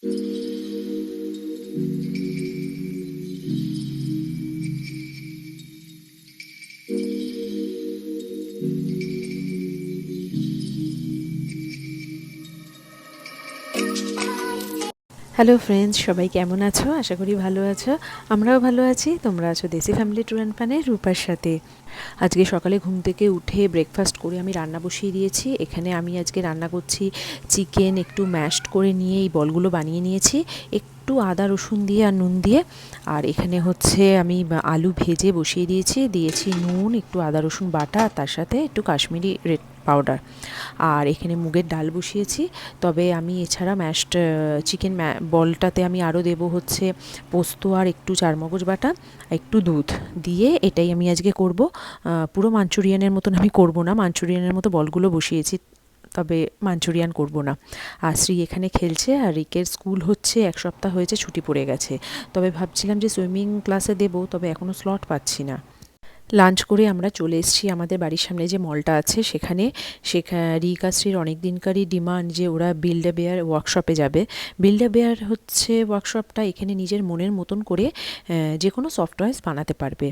Hello friends, সবাই কেমন আছো? আশা করি ভালো আছো। আমরাও ভালো আছি। তোমরা আছো দেশি ফ্যামিলি ট্যুর অ্যান্ড ফানে রূপার সাথে। আজকে সকালে ঘুম থেকে উঠে ব্রেকফাস্ট করে আমি রান্না বসিয়ে দিয়েছি। এখানে আমি আজকে রান্না করছি চিকেন, একটু ম্যাশড করে নিয়ে এই বলগুলো বানিয়ে নিয়েছি একটু আদা রসুন দিয়ে আর নুন দিয়ে। আর এখানে হচ্ছে আমি আলু ভেজে বসিয়ে দিয়েছি নুন, একটু আদা রসুন বাটা, আর তার সাথে একটু কাশ্মীরি রেড পাউডার। আর এখানে মুগের ডাল বসিয়েছি। তবে আমি এছাড়া ম্যাশড চিকেন বলটাতে আমি আরও দেবো হচ্ছে পোস্ত আর একটু চারমগজ বাটা, একটু দুধ দিয়ে এটাই আমি আজকে করব। পুরো মাঞ্চুরিয়ানের মতন আমি করব না, মাঞ্চুরিয়ানের মতো বলগুলো বসিয়েছি, তবে মাঞ্চুরিয়ান করব না। আর শ্রী এখানে খেলছে, আর রিকের স্কুল হচ্ছে 1 সপ্তাহ হয়েছে ছুটি পড়ে গেছে। তবে ভাবছিলাম যে সুইমিং ক্লাসে দেবো, তবে এখনও স্লট পাচ্ছি না। লাঞ্চ করে আমরা চলে এসেছি আমাদের বাড়ির সামনে যে মলটা আছে সেখানে। রিকাশ্রীর অনেক দিনকারই ডিমান্ড যে ওরা বিল্ড এ বেয়ার ওয়ার্কশপে যাবে। বিল্ড এ বেয়ার হচ্ছে ওয়ার্কশপটা, এখানে নিজের মনের মতন করে যে কোনো সফটওয়্যার বানাতে পারবে।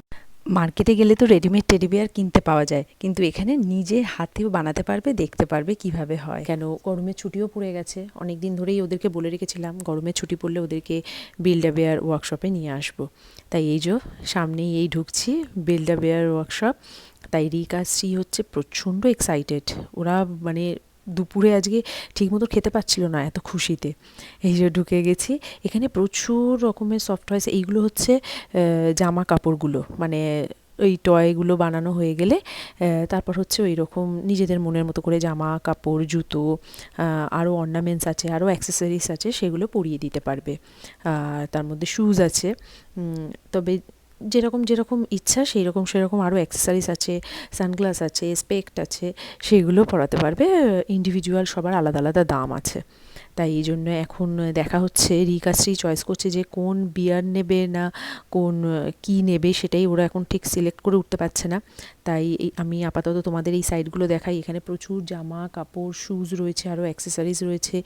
মার্কেটে গেলে তো রেডিমেড টেডি বিয়ার কিনতে পাওয়া যায়, কিন্তু এখানে নিজে হাতেও বানাতে পারবে, দেখতে পারবে কিভাবে হয়। কেন, গরমের ছুটিও পড়ে গেছে, অনেক দিন ধরেই ওদেরকে বলে রেখেছিলাম গরমের ছুটি পড়লে ওদেরকে বিল্ড আ বেয়ার ওয়ার্কশপে নিয়ে আসবো। তাই এই যে সামনেই এই ঢুকছি বিল্ড আ বেয়ার ওয়ার্কশপ। তাই রিক আর শ্রী হচ্ছে প্রচণ্ড এক্সাইটেড। ওরা মানে দুপুরে আজকে ঠিকমতো খেতে পাচ্ছিল না এত খুশিতে। এই যে ঢুকে গেছি, এখানে প্রচুর রকমের সফটওয়্যার। এইগুলো হচ্ছে জামা কাপড়গুলো, মানে ওই টয়গুলো বানানো হয়ে গেলে তারপর হচ্ছে ওই রকম নিজেদের মনের মতো করে জামা কাপড়, জুতো, আরও অর্নামেন্টস আছে, আরও অ্যাক্সেসরিজ আছে, সেগুলো পরিয়ে দিতে পারবে। তার মধ্যে শ্যুজ আছে। তবে যেরকম যেরকম ইচ্ছা সেরকম আরও অ্যাক্সেসরিজ আছে, সানগ্লাস আছে, স্পেক্ট আছে, সেগুলো পরাতে পারবে। ইন্ডিভিজুয়াল সবার আলাদা আলাদা দাম আছে। তাই এই জন্য এখন দেখা হচ্ছে, রিকাশ্রী চয়েস করছে যে কোন বিয়ার নেবে না কোন কি নেবে, সেটাই ওরা এখন ঠিক সিলেক্ট করে উঠতে পারছে না। তাই আমি আপাতত তোমাদের এই সাইডগুলো দেখাই। এখানে প্রচুর জামা কাপড়, শ্যুজ রয়েছে, আরও অ্যাক্সেসরিজ রয়েছে।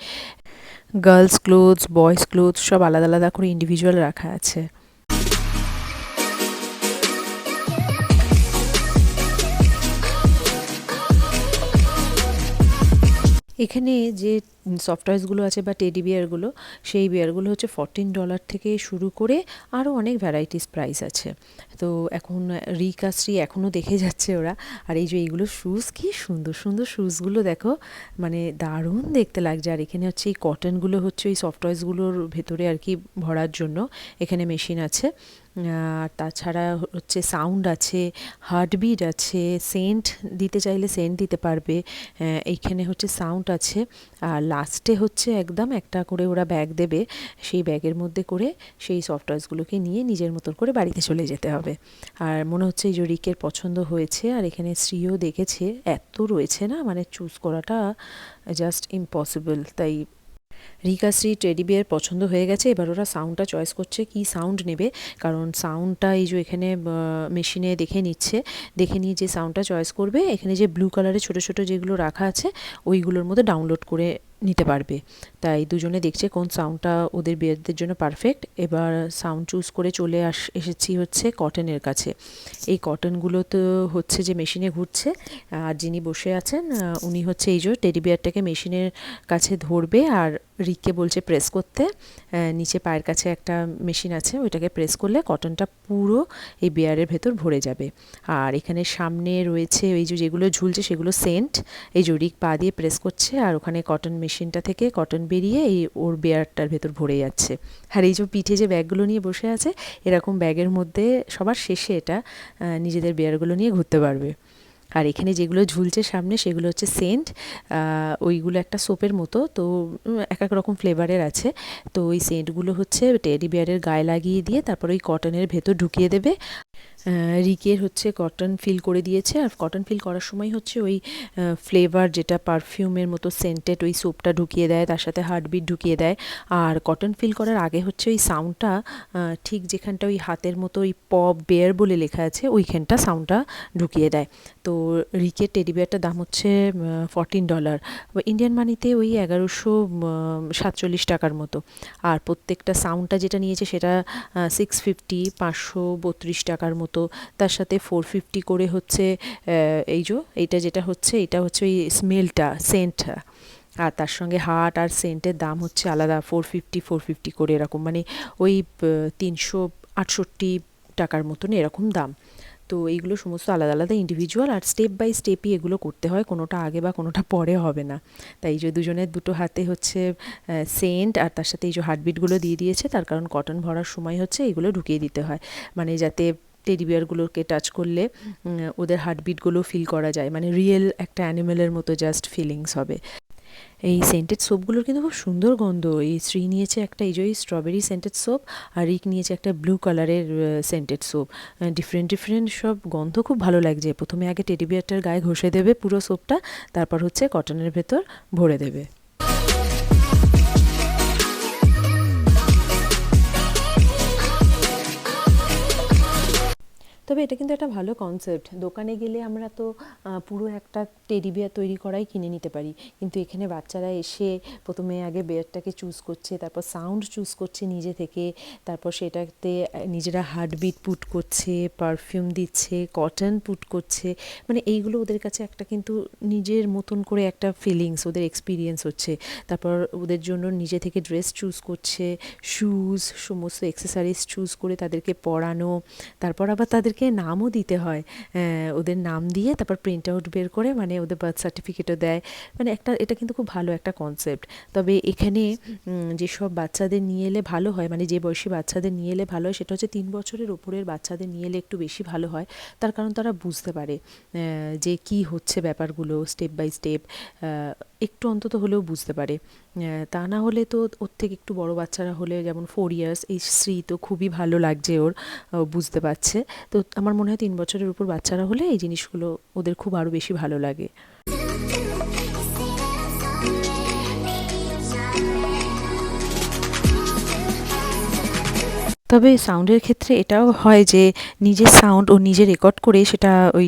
গার্লস ক্লোথস, বয়েজ ক্লোথস সব আলাদা আলাদা করে ইন্ডিভিজুয়াল রাখা আছে। এখানে যে সফটওয়্যারসগুলো আছে বা টেডি বিয়ারগুলো, সেই বিয়ারগুলো হচ্ছে $14 থেকে শুরু করে আরও অনেক ভ্যারাইটিস প্রাইস আছে। তো এখন রিকাশ্রী এখনও দেখে যাচ্ছে ওরা। আর এই যে এইগুলো শ্যুজ, কি সুন্দর সুন্দর শ্যুজগুলো দেখো, মানে দারুণ দেখতে লাগছে। আর এখানে হচ্ছে এই কটনগুলো হচ্ছে ওই সফটওয়্যারসগুলোর ভেতরে আর কি ভরার জন্য এখানে মেশিন আছে। আর তাছাড়া হচ্ছে সাউন্ড আছে, হার্টবিট আছে, সেন্ট দিতে চাইলে সেন্ট দিতে পারবে। এইখানে হচ্ছে সাউন্ড আছে। আর লাস্টে হচ্ছে একদম একটা করে ওরা ব্যাগ দেবে, সেই ব্যাগের মধ্যে করে সেই সফটওয়্যারসগুলোকে নিয়ে নিজের মতন করে বাড়িতে চলে যেতে হবে। আর মনে হচ্ছে এই যে রিকের পছন্দ হয়েছে। আর এখানে শ্রীও দেখেছে, এত রয়েছে না, মানে চুজ করাটা জাস্ট ইম্পসিবল। তাই রিকাশ্রী টেডি বিয়ার পছন্দ হয়ে গেছে। এবার ওরা সাউন্ডটা চয়েস করছে, কি সাউন্ড নেবে। কারণ সাউন্ডটা এই যে এখানে মেশিনে দেখে নিচ্ছে, দেখে নিয়ে যে সাউন্ডটা চয়েস করবে, এখানে যে ব্লু কালারের ছোটো ছোটো যেগুলো রাখা আছে ওইগুলোর মধ্যে ডাউনলোড করে নিতে পারবে। তাই দুজনে দেখছে কোন সাউন্ডটা ওদের বিয়ারদের জন্য পারফেক্ট। এবার সাউন্ড চুজ করে চলে এসেছি হচ্ছে কটনের কাছে। এই কটনগুলো তো হচ্ছে যে মেশিনে ঘুরছে, আর যিনি বসে আছেন উনি হচ্ছে এই যে টেডি বিয়ারটাকে মেশিনের কাছে ধরবে, আর রিককে বলছে প্রেস করতে। নিচে পায়ের কাছে একটা মেশিন আছে, ওইটাকে প্রেস করলে কটনটা পুরো এই বিয়ারের ভেতর ভরে যাবে। আর এখানে সামনে রয়েছে ওই যে যেগুলো ঝুলছে সেগুলো সেন্ট। এই যে রিক পা দিয়ে প্রেস করছে, আর ওখানে কটন মেশিনটা থেকে কটন বেরিয়ে এই ওর বিয়ারটার ভেতর ভরে যাচ্ছে। আর এই যে পিঠে যে ব্যাগগুলো নিয়ে বসে আছে, এরকম ব্যাগের মধ্যে সবার শেষে এটা নিজেদের বিয়ারগুলো নিয়ে ঘুরতে পারবে। আর এখানে যেগুলো ঝুলছে সামনে সেগুলো হচ্ছে সেন্ট। ওইগুলো একটা সোপের মতো, তো এক এক রকম ফ্লেভারের আছে। তো ওই সেন্টগুলো হচ্ছে টেডি বিয়ারের গায়ে লাগিয়ে দিয়ে তারপর ওই কটনের ভেতর ঢুকিয়ে দেবে। রিকের হচ্ছে কটন ফিল করে দিয়েছে, আর কটন ফিল করার সময় হচ্ছে ওই ফ্লেভার যেটা পারফিউমের মতো সেন্টেড ওই সোপটা ঢুকিয়ে দেয়, তার সাথে হার্টবিট ঢুকিয়ে দেয়। আর কটন ফিল করার আগে হচ্ছে ওই সাউন্ডটা ঠিক যেখানটা ওই হাতের মতো ওই পপ বেয়ার বলে লেখা আছে ওইখানটা সাউন্ডটা ঢুকিয়ে দেয়। তো রিকের টেডি বিয়ারটার দাম হচ্ছে $14, ইন্ডিয়ান মানিতে ওই 1147 টাকার মতো। আর প্রত্যেকটা সাউন্ডটা যেটা নিয়েছে সেটা 650, 532 টাকার মতো। তার সাথে 450 করে হচ্ছে এইটা যেটা হচ্ছে এটা হচ্ছে ওই স্মেলটা সেন্টটা, আর তার সঙ্গে হার্ট আর সেন্টের দাম হচ্ছে আলাদা 450 করে এরকম, মানে ওই 368 টাকার মতন এরকম দাম। তো এইগুলো সমস্ত আলাদা আলাদা ইন্ডিভিজুয়াল, আর স্টেপ বাই স্টেপই এগুলো করতে হয়, কোনোটা আগে বা কোনোটা পরে হবে না। তাই যে দুজনের দুটো হাতে হচ্ছে সেন্ট আর তার সাথে এই যে হার্টবিটগুলো দিয়ে দিয়েছে, তার কারণ কটন ভরার সময় হচ্ছে এইগুলো ঢুকিয়ে দিতে হয়, মানে যাতে টেডি বিয়ারগুলোকে টাচ করলে ওদের হার্টবিটগুলো ফিল করা যায়, মানে রিয়েল একটা অ্যানিমেলের মতো জাস্ট ফিলিংস হবে। এই সেন্টেড সোপগুলোর কিন্তু খুব সুন্দর গন্ধ। এই শ্রী নিয়েছে একটা এই যে স্ট্রবেরি সেন্টেড সোপ, আর রিক নিয়েছে একটা ব্লু কালারের সেন্টেড সোপ। ডিফারেন্ট ডিফারেন্ট সব গন্ধ, খুব ভালো লাগছে। প্রথমে আগে টেডি বিয়ারটার গায়ে ঘষে দেবে পুরো সোপটা, তারপর হচ্ছে কটনের ভেতর ভরে দেবে। তবে এটা কিন্তু একটা ভালো কনসেপ্ট। দোকানে গেলে আমরা তো পুরো একটা টেডি বিয়ার তৈরি করাই কিনে নিতে পারি, কিন্তু এখানে বাচ্চারা এসে প্রথমে আগে বিয়ারটাকে চুজ করছে, তারপর সাউন্ড চুজ করছে নিজে থেকে, তারপর সেটাতে নিজেরা হার্টবিট পুট করছে, পারফিউম দিচ্ছে, কটন পুট করছে, মানে এইগুলো ওদের কাছে একটা কিন্তু নিজের মতন করে একটা ফিলিংস, ওদের এক্সপিরিয়েন্স হচ্ছে। তারপর ওদের জন্য নিজে থেকে ড্রেস চুজ করছে, শুজ, সমস্ত অ্যাক্সেসরিজ চুজ করে তাদেরকে পরানো, তারপর আবার তাদেরকে নামও দিতে হয়। ওদের নাম দিয়ে তারপর প্রিন্ট আউট বের করে, মানে ওদের বার্থ সার্টিফিকেটও দেয়। মানে এটা কিন্তু খুব ভালো একটা কনসেপ্ট। তবে এখানে যেসব বাচ্চাদের নিয়ে এলে ভালো হয়, মানে যে বয়সী বাচ্চাদের নিয়ে এলে ভালো হয়, সেটা হচ্ছে 3 বছরের ওপরের বাচ্চাদের নিয়ে এলে একটু বেশি ভালো হয়। তার কারণ তারা বুঝতে পারে যে কি হচ্ছে ব্যাপারগুলো, স্টেপ বাই স্টেপ একটু অন্তত হলেও বুঝতে পারে। তা না হলে তো ওর থেকে একটু বড় বাচ্চারা হলে, যেমন 4 ইয়ার্স, এই শ্রী তো খুবই ভালো লাগছে ওর, বুঝতে পারছে। তো আমার মনে হয় 3 বছরের উপর বাচ্চারা হলে এই জিনিসগুলো ওদের খুব আরও বেশি ভালো লাগে। তবে সাউন্ডের ক্ষেত্রে এটাও হয় যে নিজের সাউন্ড ও নিজে রেকর্ড করে সেটা ওই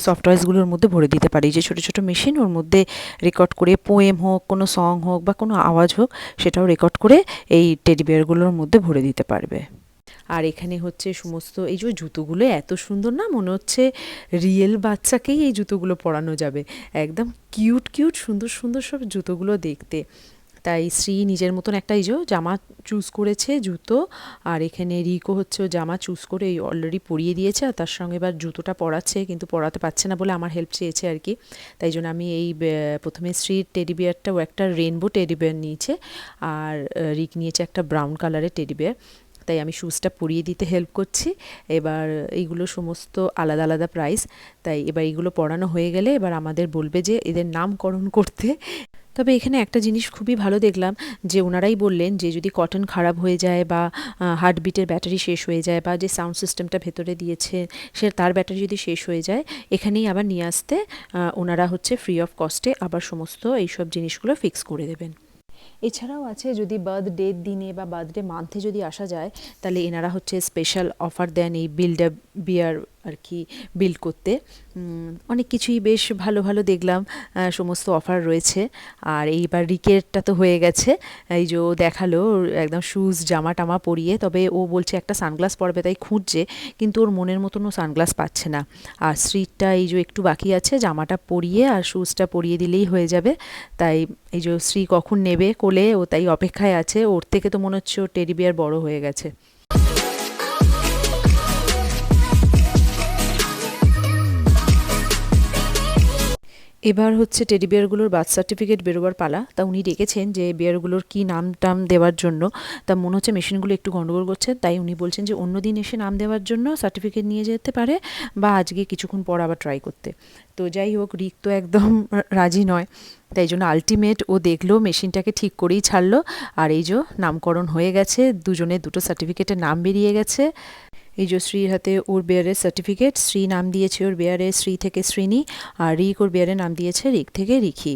সফটওয়্যারসগুলোর মধ্যে ভরে দিতে পারি, যে ছোটো ছোটো মেশিন ওর মধ্যে রেকর্ড করে, পোয়েম হোক, কোনো সং হোক বা কোনো আওয়াজ হোক, সেটাও রেকর্ড করে এই টেডি বিয়ারগুলোর মধ্যে ভরে দিতে পারবে। আর এখানে হচ্ছে সমস্ত এই যে জুতোগুলো এত সুন্দর না, মনে হচ্ছে রিয়েল বাচ্চাকেই এই জুতোগুলো পরানো যাবে। একদম কিউট কিউট সুন্দর সুন্দর সব জুতোগুলো দেখতে। তাই শ্রী নিজের মতন একটা এই যে জামা চুজ করেছে, জুতো। আর এখানে রিকো হচ্ছে ও জামা চুজ করে এই অলরেডি পরিয়ে দিয়েছে, আর তার সঙ্গে এবার জুতোটা পরাচ্ছে, কিন্তু পরাতে পারছে না বলে আমার হেল্প চেয়েছে আর কি। তাই জন্য আমি এই প্রথমে শ্রীর টেডি বিয়ারটা, ও একটা রেনবো টেডি বিয়ার নিয়েছে, আর রিক নিয়েছে একটা ব্রাউন কালারের টেডি বিয়ার। তাই আমি শুজটা পরিয়ে দিতে হেল্প করছি। এবার এইগুলো সমস্ত আলাদা আলাদা প্রাইস। তাই এবার এইগুলো পরানো হয়ে গেলে এবার আমাদের বলবে যে এদের নামকরণ করতে। তবে এখানে একটা জিনিস খুবই ভালো দেখলাম, যে ওনারাই বললেন যে যদি কটন খারাপ হয়ে যায়, বা হার্টবিটের ব্যাটারি শেষ হয়ে যায়, বা যে সাউন্ড সিস্টেমটা ভেতরে দিয়েছে সে তার ব্যাটারি যদি শেষ হয়ে যায়, এখানেই আবার নিয়ে আসতে ওনারা হচ্ছে ফ্রি অফ কস্টে আবার সমস্ত এইসব জিনিসগুলো ফিক্স করে দেবেন। এছাড়াও আছে, যদি বার্থডের দিনে বা বার্থডে মান্থে যদি আসা যায়, তাহলে এনারা হচ্ছে স্পেশাল অফার দেন এই বিল্ড আ বিয়ার আর কি, বিল্ড করতে। অনেক কিছুই বেশ ভালো ভালো দেখলাম, সমস্ত অফার রয়েছে। আর এইবার রিকেটটা তো হয়ে গেছে, এই যে ও দেখালো একদম শুজ জামা টামা পরিয়ে। তবে ও বলছে একটা সানগ্লাস পরবে, তাই খুঁজছে, কিন্তু ওর মনের মতন ও সানগ্লাস পাচ্ছে না। আর স্ট্রিটটা এই যে একটু বাকি আছে, জামাটা পরিয়ে আর শুজটা পরিয়ে দিলেই হয়ে যাবে। তাই এই যে শ্রী কখন নেবে কোলে, ও তাই অপেক্ষায় আছে। ওর থেকে তো মনে হচ্ছে ও টেডি বিয়ার বড় হয়ে গেছে। এবার হচ্ছে টেডি বিয়ারগুলোর বার্থ সার্টিফিকেট বেরোবার পালা। তা উনি ডেকেছেন যে বিয়ারগুলোর কী নাম টাম দেওয়ার জন্য। তা মনে হচ্ছে মেশিনগুলো একটু গন্ডগোল করছে, তাই উনি বলছেন যে অন্য দিন এসে নাম দেওয়ার জন্য সার্টিফিকেট নিয়ে যেতে পারে, বা আজকে কিছুক্ষণ পর আবার ট্রাই করতে। তো যাই হোক, রিক তো একদম রাজি নয়, তাই জন্য আলটিমেট ও দেখলো, মেশিনটাকে ঠিক করেই ছাড়লো। আর এই যে নামকরণ হয়ে গেছে, দুজনের দুটো সার্টিফিকেটের নাম বেরিয়ে গেছে। এই যে শ্রীর হাতে ওর বেয়ারের সার্টিফিকেট, শ্রী নাম দিয়েছে ওর বেয়ারে শ্রী থেকে শ্রীনি, আর রিক ওর বেয়ারের নাম দিয়েছে রিক থেকে রিখি।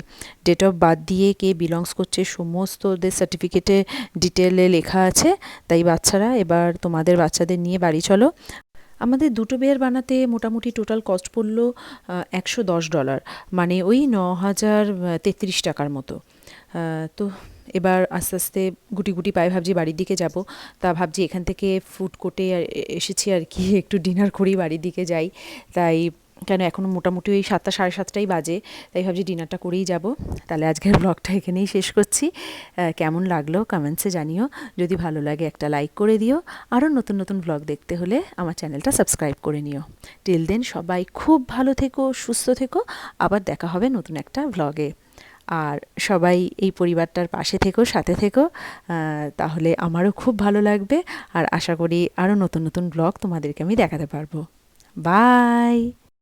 ডেট অফ বার্থ দিয়ে কে বিলংস করছে সমস্ত ওদের সার্টিফিকেটে ডিটেলে লেখা আছে। তাই বাচ্চারা এবার তোমাদের বাচ্চাদের নিয়ে বাড়ি চলো। আমাদের দুটো বেয়ার বানাতে মোটামুটি টোটাল কস্ট পড়লো $110, মানে ওই 9,033 টাকার মতো। তো এবার আস্তে আস্তে গুটি গুটি পায়ে ভাবছি বাড়ির দিকে যাব। তা ভাবছি এখান থেকে ফুড কোর্টে এসেছি আর কি, একটু ডিনার করি বাড়ির দিকে যাই। তাই কেন এখনও মোটামুটি ওই 7টা সাড়ে 7টাই বাজে, তাই ভাবছি ডিনারটা করেই যাব। তাহলে আজকের ব্লগটা এখানেই শেষ করছি। কেমন লাগলো কমেন্টসে জানিও, যদি ভালো লাগে একটা লাইক করে দিও। আরও নতুন নতুন ব্লগ দেখতে হলে আমার চ্যানেলটা সাবস্ক্রাইব করে নিও। টিল দেন সবাই খুব ভালো থেকো, সুস্থ থেকো। আবার দেখা হবে নতুন একটা ব্লগে। আর সবাই এই পরিবারটার পাশে থেকো, সাথে থেকো, তাহলে আমারও খুব ভালো লাগবে। আর আশা করি আরও নতুন নতুন ব্লগ তোমাদেরকে আমি দেখাতে পারবো। বাই।